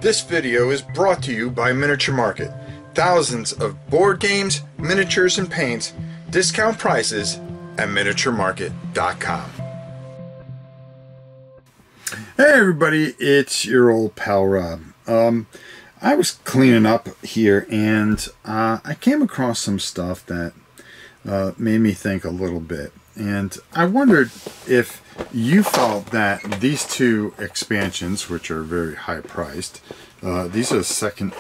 This video is brought to you by Miniature Market. Thousands of board games, miniatures, and paints, discount prices at miniaturemarket.com. Hey everybody, it's your old pal Rob. I was cleaning up here and I came across some stuff that made me think a little bit. And I wondered if you felt that these two expansions, which are very high priced, these are the second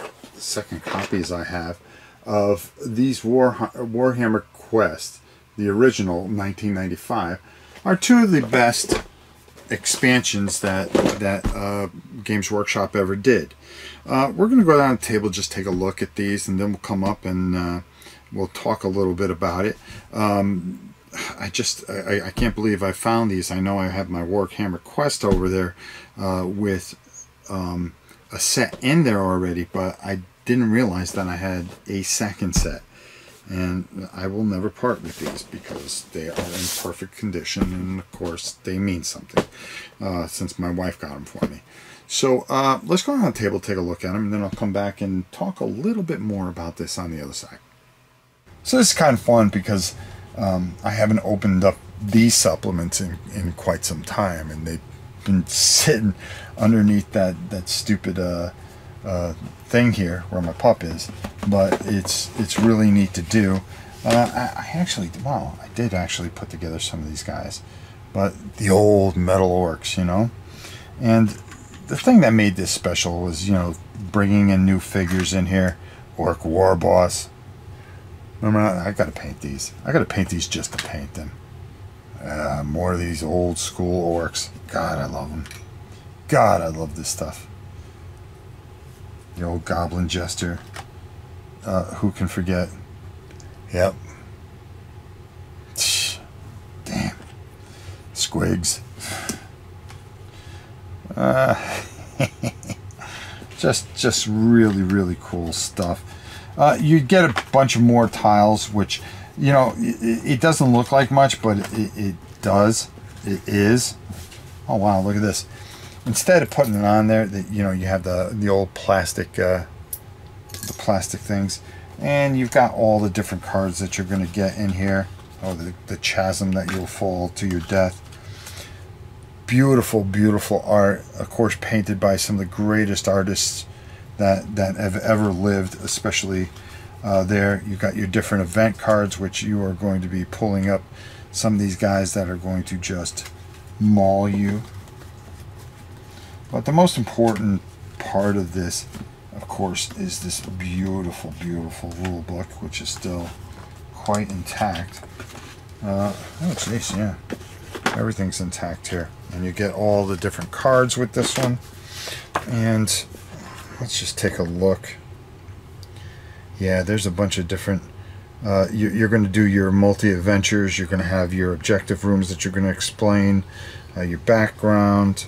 copies I have of these Warhammer Quest, the original 1995, are two of the best expansions that Games Workshop ever did. We're going to go down the table, just take a look at these, and then we'll come up and we'll talk a little bit about it. I can't believe I found these. I know I have my Warhammer Quest over there with a set in there already, but I didn't realize that I had a second set. And I will never part with these because they are in perfect condition, and of course they mean something since my wife got them for me. So let's go on the table, take a look at them, and then I'll come back and talk a little bit more about this on the other side. So this is kind of fun because I haven't opened up these supplements in quite some time, and they've been sitting underneath that stupid thing here where my pup is. But it's really neat to do. I did actually put together some of these guys, but the old metal orcs, you know. And the thing that made this special was, you know, bringing in new figures in here. Orc War Boss. Remember, I gotta paint these. I gotta paint these just to paint them. More of these old school orcs. God, I love them. God, I love this stuff. The old Goblin Jester. Who can forget? Yep. Damn. Squigs. Just really, really cool stuff. You get a bunch of more tiles, which, you know, it doesn't look like much, but it does. It is. Oh wow, look at this. Instead of putting it on there, you know, you have the old plastic, the plastic things, and you've got all the different cards that you're going to get in here. Oh, the chasm that you'll fall to your death. Beautiful, beautiful art. Of course, painted by some of the greatest artists that have ever lived, especially there. You've got your different event cards, which you are going to be pulling up some of these guys that are going to just maul you. But the most important part of this, of course, is this beautiful, beautiful rule book, which is still quite intact. Oh, jeez, yeah. Everything's intact here. And you get all the different cards with this one. And let's just take a look. Yeah, there's a bunch of different... you're going to do your multi-adventures. You're going to have your objective rooms that you're going to explain. Your background.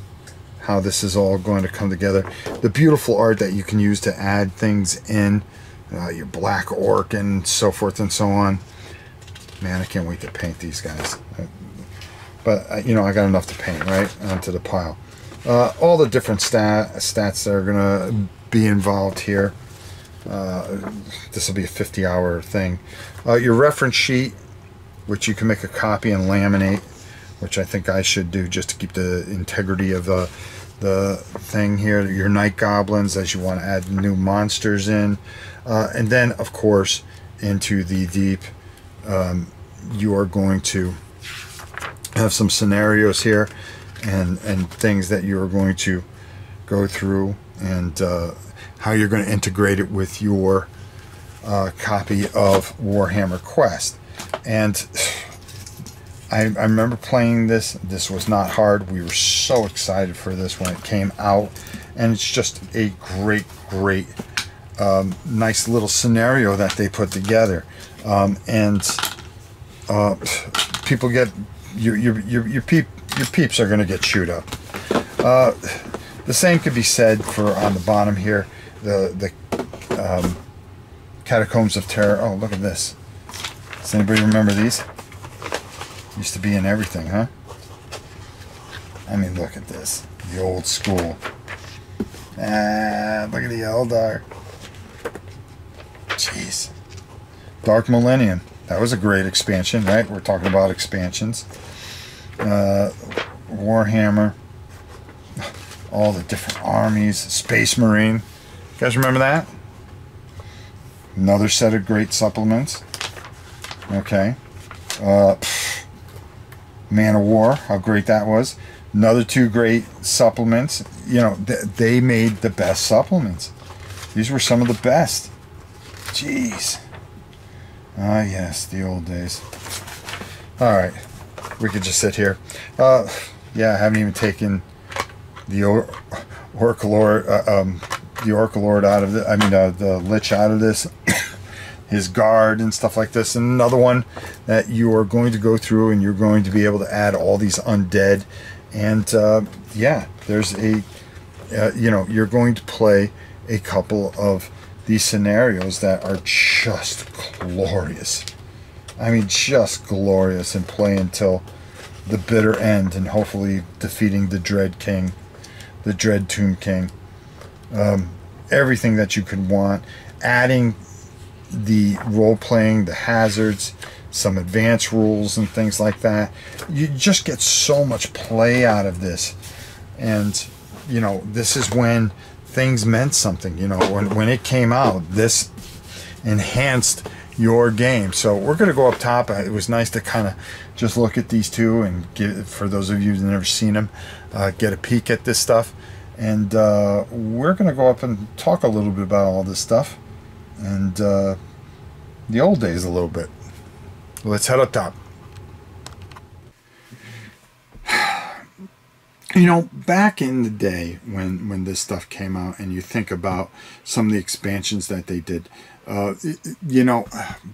How this is all going to come together. The beautiful art that you can use to add things in. Your black orc and so forth and so on. Man, I can't wait to paint these guys. But, you know, I got enough to paint, right? Onto the pile. All the different stats that are going to be involved here. This will be a 50-hour thing. Your reference sheet, which you can make a copy and laminate, which I think I should do just to keep the integrity of the thing here. Your night goblins, as you want to add new monsters in. And then, of course, into the deep, you are going to have some scenarios here and things that you are going to go through, and how you're going to integrate it with your copy of Warhammer Quest. And I remember playing this. This was not hard. We were so excited for this when it came out, and it's just a great nice little scenario that they put together. And people get your peeps are going to get chewed up. The same could be said for on the bottom here, the Catacombs of Terror. Oh, look at this. Does anybody remember these? Used to be in everything, huh? I mean, look at this. The old school. that. Look at the Eldar. Jeez. Dark Millennium. That was a great expansion, right? We're talking about expansions. Warhammer. All the different armies. Space Marine. You guys remember that? Another set of great supplements. Okay. Man of War. How great that was. Another 2 great supplements. You know, they made the best supplements. These were some of the best. Jeez. Ah, yes, the old days. All right. We could just sit here. Yeah, I haven't even taken the Orc Lord, out of it. I mean, the Lich out of this. His guard and stuff like this. And another one that you are going to go through, and you're going to be able to add all these undead. And yeah, there's a, you know, you're going to play a couple of these scenarios that are just glorious. I mean, just glorious, and play until the bitter end, and hopefully defeating the Dread King, the Dread Tomb King. Everything that you could want, adding the role-playing, the hazards, some advanced rules and things like that. You just get so much play out of this. And, you know, this is when things meant something. You know, when it came out, this enhanced your game. So we're going to go up top. It was nice to kind of just look at these two and give, for those of you who've never seen them, get a peek at this stuff. And we're going to go up and talk a little bit about all this stuff and the old days a little bit. Let's head up top. You know, back in the day when this stuff came out, and you think about some of the expansions that they did, you know,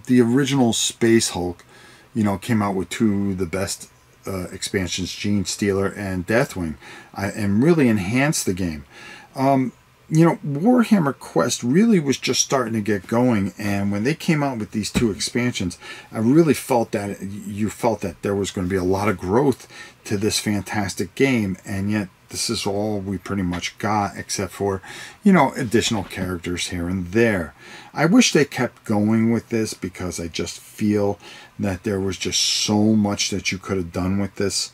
the original Space Hulk, you know, came out with 2 of the best expansions, Gene Stealer and Deathwing, and really enhanced the game. You know, Warhammer Quest really was just starting to get going, and when they came out with these 2 expansions, I really felt that you felt that there was going to be a lot of growth to this fantastic game, and yet this is all we pretty much got, except for, you know, additional characters here and there. I wish they kept going with this, because I just feel that there was just so much that you could have done with this.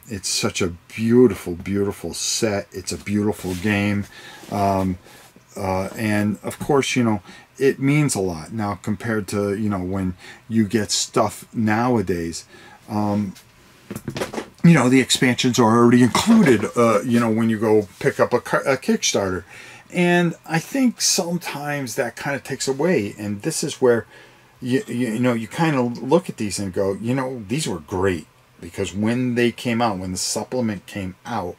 It's such a beautiful, beautiful set. It's a beautiful game. And of course, you know, it means a lot now compared to, you know, when you get stuff nowadays. You know, the expansions are already included, you know, when you go pick up a Kickstarter. And I think sometimes that kind of takes away. And this is where, you know, you kind of look at these and go, you know, these were great. Because when they came out, when the supplement came out,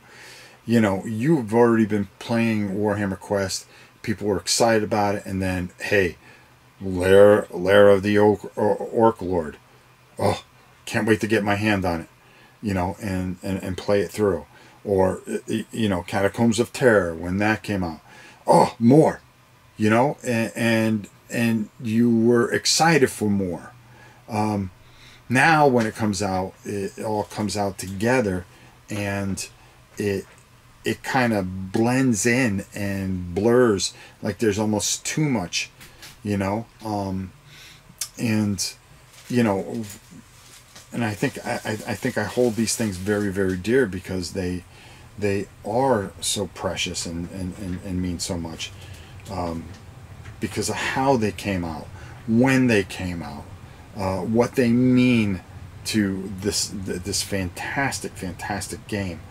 you know, you've already been playing Warhammer Quest. People were excited about it. And then, hey, Lair of the Orc Lord. Oh, can't wait to get my hand on it. You know, and play it through. Or, you know, Catacombs of Terror, when that came out. Oh, more. You know, and you were excited for more. Now when it comes out, it all comes out together, and it kind of blends in and blurs, like there's almost too much, you know. And you know, and I think I hold these things very, very dear, because they are so precious and mean so much, because of how they came out, when they came out. What they mean to this fantastic game.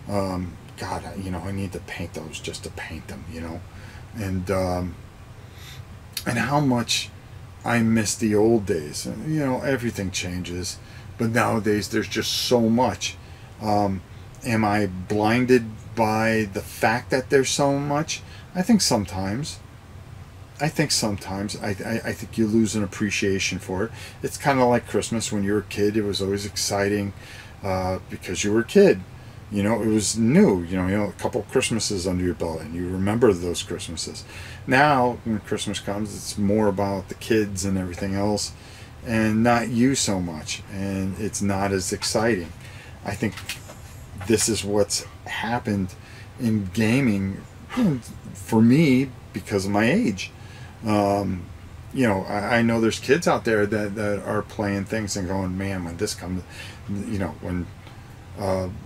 God, you know, I need to paint those just to paint them, you know, and how much I miss the old days. You know, everything changes, but nowadays there's just so much. Am I blinded by the fact that there's so much? I think sometimes. I think you lose an appreciation for it. It's kind of like Christmas. When you were a kid, it was always exciting because you were a kid. You know, it was new. You know, a couple of Christmases under your belt, and you remember those Christmases. Now, when Christmas comes, it's more about the kids and everything else, and not you so much. And it's not as exciting. I think this is what's happened in gaming For me, because of my age. You know, I know there's kids out there that are playing things and going, man, when this comes, you know, when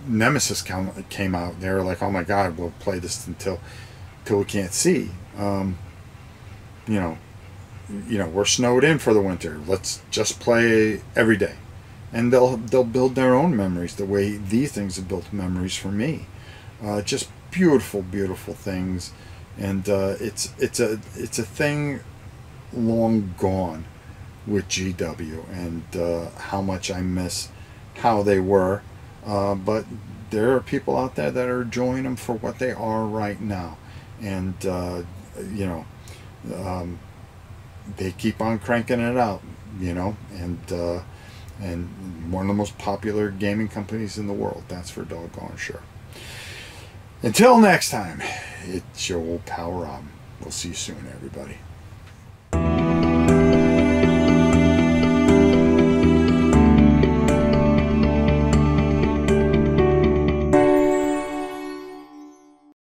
Nemesis came out, they were like, oh my God, we'll play this until we can't see. You know, we're snowed in for the winter. Let's just play every day, and they'll build their own memories the way these things have built memories for me. Just beautiful, beautiful things, and it's a thing long gone with GW, and how much I miss how they were. But there are people out there that are enjoying them for what they are right now, and you know, they keep on cranking it out, you know, and one of the most popular gaming companies in the world, that's for doggone sure. Until next time, it's your old pal Rob. We'll see you soon, everybody.